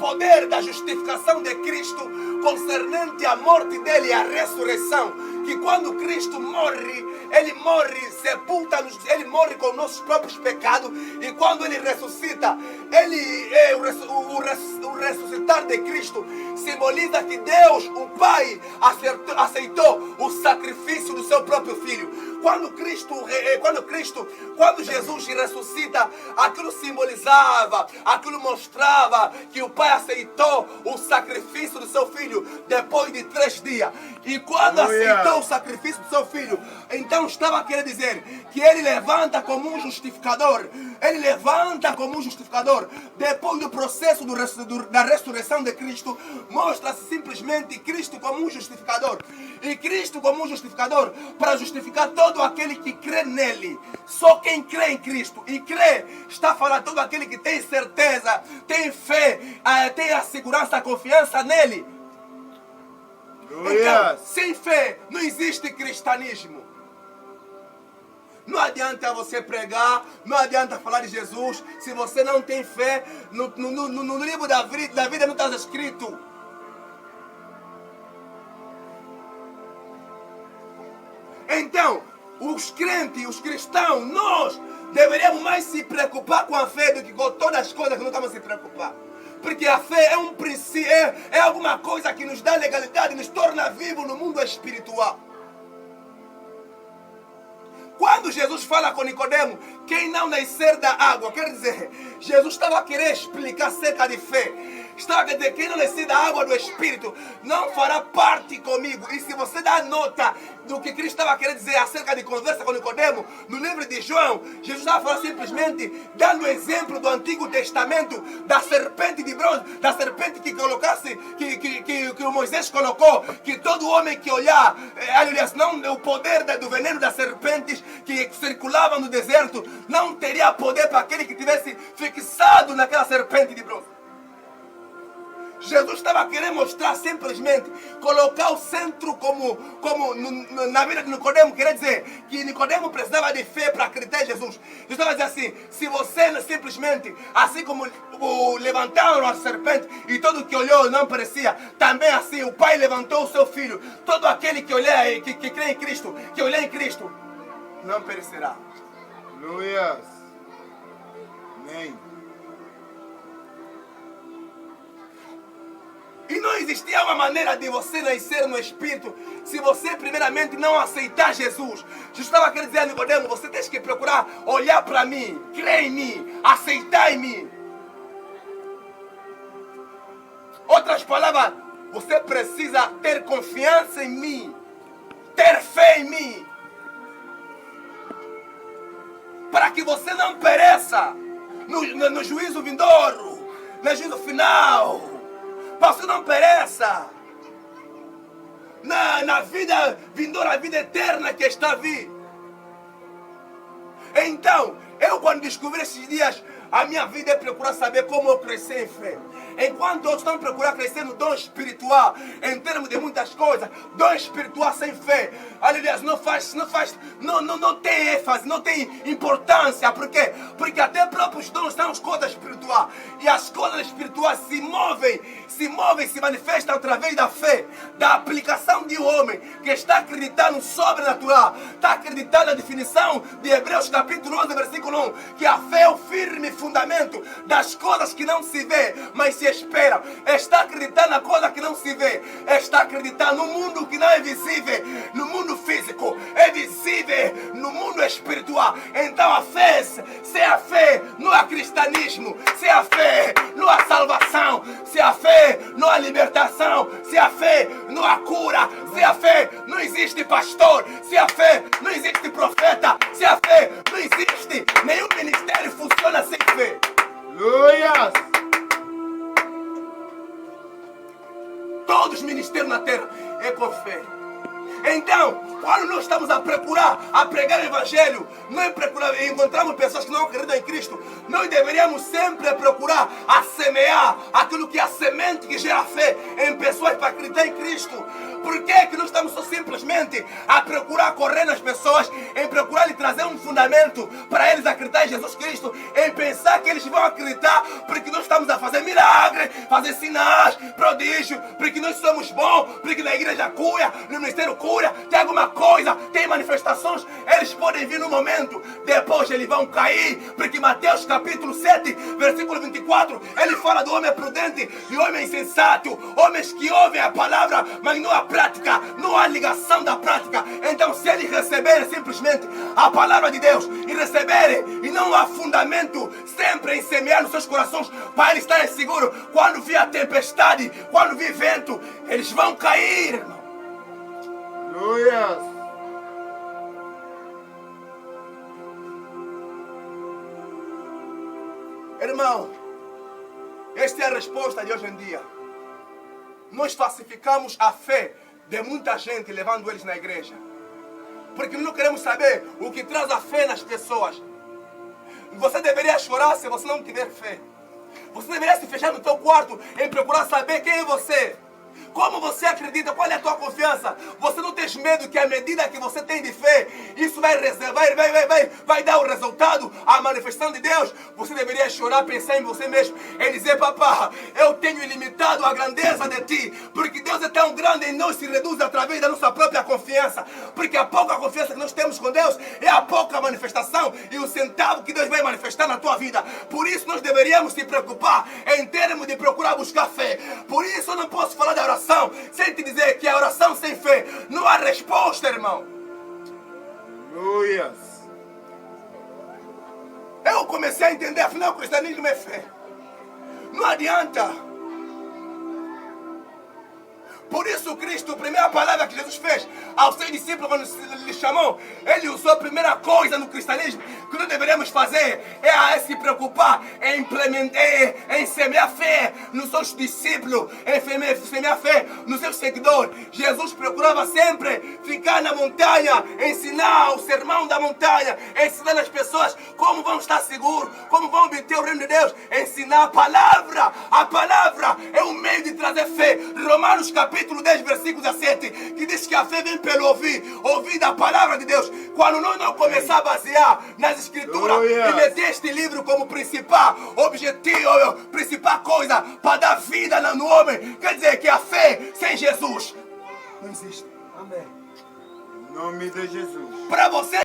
poder da justificação de Cristo concernente à morte dele e à ressurreição. Que quando Cristo morre, ele morre, sepulta-nos, ele morre com nossos próprios pecados. E quando ele ressuscita, o ressuscitar de Cristo simboliza que Deus, o Pai, aceitou o sacrifício do seu próprio Filho. Quando Jesus ressuscita, aquilo simbolizava, aquilo mostrava que o Pai aceitou o sacrifício do seu Filho depois de 3 dias. E quando aceitou o sacrifício do seu Filho, então estava querendo dizer que ele levanta como um justificador. Ele levanta como um justificador. Depois do processo da ressurreição de Cristo, mostra-se simplesmente Cristo como um justificador. E Cristo como um justificador para justificar todo aquele que crê nele. Só quem crê em Cristo. E crê está falando todo aquele que tem certeza, tem fé, tem a segurança, a confiança nele. Então, sem fé não existe cristianismo. Não adianta você pregar, não adianta falar de Jesus, se você não tem fé. No livro da vida não está escrito. Então, os crentes, os cristãos, nós deveríamos mais se preocupar com a fé do que com todas as coisas que não estamos a se preocupar. Porque a fé é um princípio, é alguma coisa que nos dá legalidade, nos torna vivos no mundo espiritual. Quando Jesus fala com Nicodemo, quem não nascer da água, quer dizer, Jesus estava a querer explicar acerca de fé. Estava a dizer, quem não nascer da água do Espírito não fará parte comigo. E se você dá nota do que Cristo estava querendo dizer acerca de conversa com Nicodemo, no livro de João, Jesus estava falando simplesmente, dando exemplo do Antigo Testamento, da serpente de bronze, da serpente que colocasse, que o Moisés colocou, que todo homem que olhar, aliás, não, o poder do veneno das serpentes que circulavam no deserto, não teria poder para aquele que tivesse fixado naquela serpente de bronze. Jesus estava querendo mostrar simplesmente, colocar o centro como na vida de Nicodemo, queria dizer que Nicodemo precisava de fé para acreditar em Jesus. Jesus estava dizendo assim, se você simplesmente, assim como levantaram a serpente e todo que olhou não perecia, também assim o Pai levantou o seu Filho. Todo aquele que olhar, que crê em Cristo, que olhar em Cristo, não perecerá. Aleluia. Amém. E não existia uma maneira de você nascer no Espírito se você primeiramente não aceitar Jesus. Jesus estava querendo dizer a Nicodemo, você tem que procurar olhar para mim, crer em mim, aceitar em mim. Outras palavras, você precisa ter confiança em mim, ter fé em mim, para que você não pereça no juízo vindouro, no juízo final. Para que não pereça na vida vindoura, a vida eterna que está a vir. Então, eu quando descobri esses dias, a minha vida é procurar saber como eu crescer em fé. Enquanto outros estão procurando crescer no dom espiritual, em termos de muitas coisas, dom espiritual sem fé, aliás, não tem ênfase, não tem importância. Por quê? Porque até próprios dons são as coisas espirituais. E as coisas espirituais se movem, se manifestam através da fé, da aplicação de um homem que está acreditando no sobrenatural, está acreditando na definição de Hebreus capítulo 11, versículo 1, que a fé é o firme fundamento das coisas que não se vê, mas se espera. Está acreditando na coisa que não se vê, está acreditando no mundo que não é visível, no mundo físico, é visível no mundo espiritual. Então a fé, sem a fé não há cristianismo, sem a fé não há salvação, sem a fé não há libertação, sem a fé não há cura, sem a fé não existe pastor, sem a fé não existe profeta, sem a fé não existe nenhum ministério funciona sem fé. Aleluia. Todos os ministérios na terra é com fé. Então, quando nós estamos a procurar, a pregar o Evangelho, nós encontramos pessoas que não acreditam em Cristo, nós deveríamos sempre procurar a semear aquilo que é a semente que gera fé em pessoas para acreditar em Cristo. Cristo. Por que é que nós estamos só simplesmente a procurar correr nas pessoas, em procurar lhe trazer um fundamento para eles acreditar em Jesus Cristo, em pensar que eles vão acreditar porque nós estamos a fazer milagre, fazer sinais, prodígio, porque nós somos bons, porque na igreja cura, no ministério cura, tem alguma coisa, tem manifestações, eles podem vir no momento, depois eles vão cair, porque Mateus capítulo 7, versículo 24, ele fala do homem prudente e homem insensato, homens que ouvem a palavra, mas não a prática, não há ligação da prática. Então se eles receberem simplesmente a palavra de Deus e receberem, e não há fundamento sempre em semear nos seus corações para eles estarem seguros, quando vir a tempestade, quando vir vento, eles vão cair, irmão. Aleluia. Irmão, esta é a resposta de hoje em dia. Nós falsificamos a fé de muita gente levando eles na igreja. Porque não queremos saber o que traz a fé nas pessoas. Você deveria chorar se você não tiver fé. Você deveria se fechar no teu quarto em procurar saber quem é você. Como você acredita? Qual é a tua confiança? Você não tem medo que à medida que você tem de fé, isso vai dar o resultado, a manifestação de Deus? Você deveria chorar, pensar em você mesmo e dizer: papá, eu tenho ilimitado a grandeza de ti, porque Deus é tão grande e não se reduz através da nossa própria confiança, porque a pouca confiança que nós temos com Deus é a pouca manifestação e o centavo que Deus vai manifestar na tua vida. Por isso nós deveríamos se preocupar em termos de procurar buscar fé. Por isso eu não posso falar da oração sem te dizer que a oração sem fé não há resposta, irmão. Aleluia. Eu comecei a entender, afinal o cristianismo é fé. Não adianta. Por isso Cristo, a primeira palavra que Jesus fez aos seus discípulos quando lhe chamou, ele usou a primeira coisa no cristianismo que nós deveríamos fazer é se preocupar em implementar, em semear fé nos seus discípulos, em semear fé nos seus seguidores. Jesus procurava sempre ficar na montanha, ensinar o sermão da montanha, ensinar as pessoas como vão estar seguros, como vão obter o reino de Deus, ensinar a palavra. A palavra é um meio de trazer fé. Romanos capítulo 10, versículo 17, que diz que a fé vem pelo ouvir da palavra de Deus. Quando nós não começar a basear nas escrituras e meter este livro como principal objetivo, principal coisa para dar vida no homem, quer dizer que a fé sem Jesus não existe. Amém. Em nome de Jesus. Para você